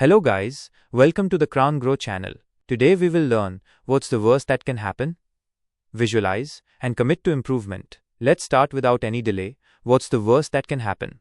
Hello guys, welcome to the Crown Grow channel. Today we will learn what's the worst that can happen, visualize, and commit to improvement. Let's start without any delay. What's the worst that can happen?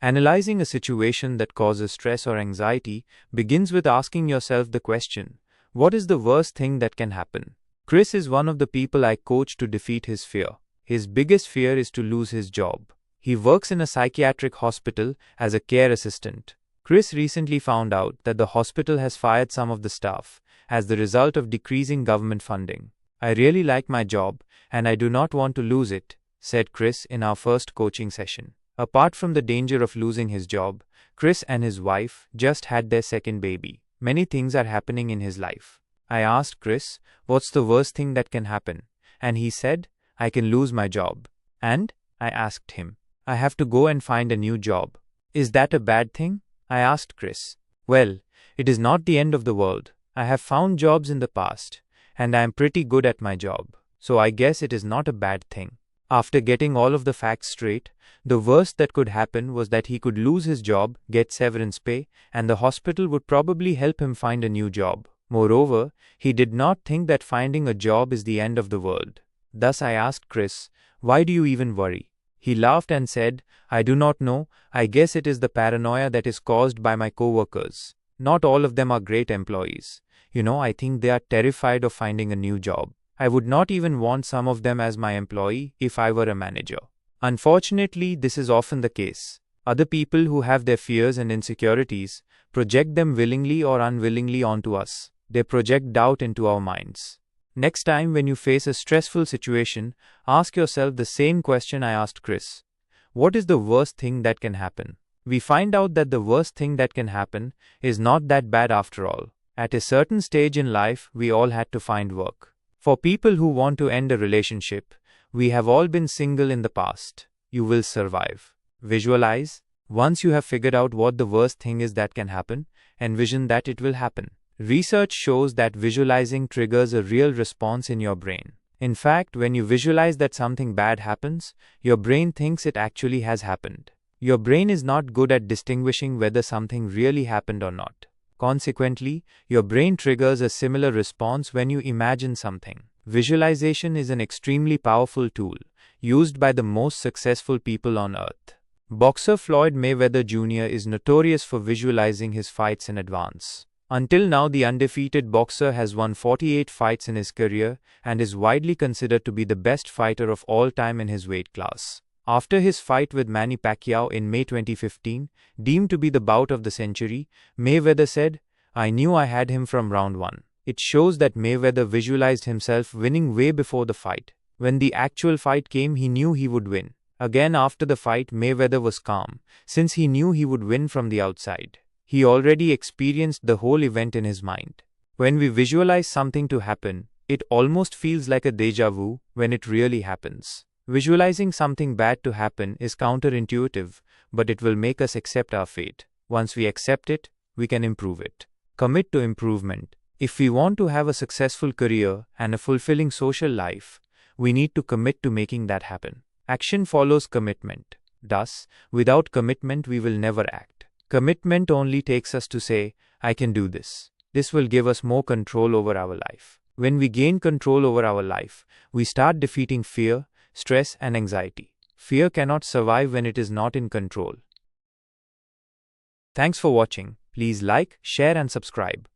Analyzing a situation that causes stress or anxiety begins with asking yourself the question, what is the worst thing that can happen? Chris is one of the people I coach to defeat his fear. His biggest fear is to lose his job. He works in a psychiatric hospital as a care assistant. Chris recently found out that the hospital has fired some of the staff as the result of decreasing government funding. I really like my job and I do not want to lose it, said Chris in our first coaching session. Apart from the danger of losing his job, Chris and his wife just had their second baby. Many things are happening in his life. I asked Chris, what's the worst thing that can happen? And he said, I can lose my job. And I asked him, I have to go and find a new job. Is that a bad thing? I asked Chris. Well, it is not the end of the world. I have found jobs in the past, and I am pretty good at my job, so I guess it is not a bad thing. After getting all of the facts straight, the worst that could happen was that he could lose his job, get severance pay, and the hospital would probably help him find a new job. Moreover, he did not think that finding a job is the end of the world. Thus I asked Chris, why do you even worry? He laughed and said, I do not know, I guess it is the paranoia that is caused by my co-workers. Not all of them are great employees. I think they are terrified of finding a new job. I would not even want some of them as my employee if I were a manager. Unfortunately, this is often the case. Other people who have their fears and insecurities project them willingly or unwillingly onto us. They project doubt into our minds. Next time when you face a stressful situation, ask yourself the same question I asked Chris. What is the worst thing that can happen? We find out that the worst thing that can happen is not that bad after all. At a certain stage in life, we all had to find work. For people who want to end a relationship, we have all been single in the past. You will survive. Visualize. Once you have figured out what the worst thing is that can happen, envision that it will happen. Research shows that visualizing triggers a real response in your brain. In fact, when you visualize that something bad happens, your brain thinks it actually has happened. Your brain is not good at distinguishing whether something really happened or not. Consequently, your brain triggers a similar response when you imagine something. Visualization is an extremely powerful tool, used by the most successful people on earth. Boxer Floyd Mayweather Jr. is notorious for visualizing his fights in advance. Until now, the undefeated boxer has won 48 fights in his career and is widely considered to be the best fighter of all time in his weight class. After his fight with Manny Pacquiao in May 2015, deemed to be the bout of the century, Mayweather said, I knew I had him from round 1. It shows that Mayweather visualized himself winning way before the fight. When the actual fight came, he knew he would win. Again after the fight, Mayweather was calm, since he knew he would win from the outside. He already experienced the whole event in his mind. When we visualize something to happen, it almost feels like a déjà vu when it really happens. Visualizing something bad to happen is counterintuitive, but it will make us accept our fate. Once we accept it, we can improve it. Commit to improvement. If we want to have a successful career and a fulfilling social life, we need to commit to making that happen. Action follows commitment. Thus, without commitment, we will never act. Commitment only takes us to say, I can do this. This will give us more control over our life. When we gain control over our life, we start defeating fear, stress, and anxiety. Fear cannot survive when it is not in control. Thanks for watching. Please like, share, and subscribe.